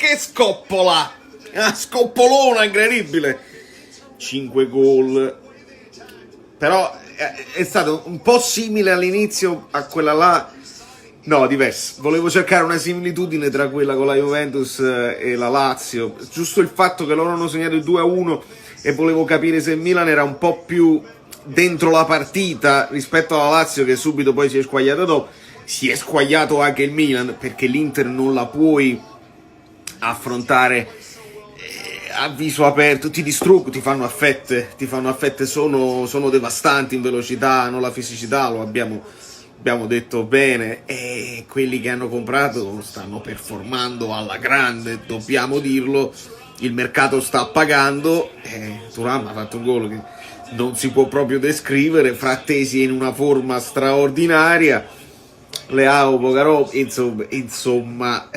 che scoppola! Scoppolona incredibile! 5 gol. Però è stato un po' simile all'inizio a quella là. No, diverso. Volevo cercare una similitudine tra quella con la Juventus e la Lazio. Giusto il fatto che loro hanno segnato il 2-1 e volevo capire se il Milan era un po' più dentro la partita rispetto alla Lazio, che subito poi si è squagliata dopo. Si è squagliato anche il Milan, perché l'Inter non la puoi affrontare a viso aperto, ti distruggono, ti fanno a fette, sono devastanti in velocità, hanno la fisicità, lo abbiamo detto bene, e quelli che hanno comprato stanno performando alla grande, dobbiamo dirlo, il mercato sta pagando. Thuram ha fatto un gol che non si può proprio descrivere, Frattesi è in una forma straordinaria, Leao poca roba, insomma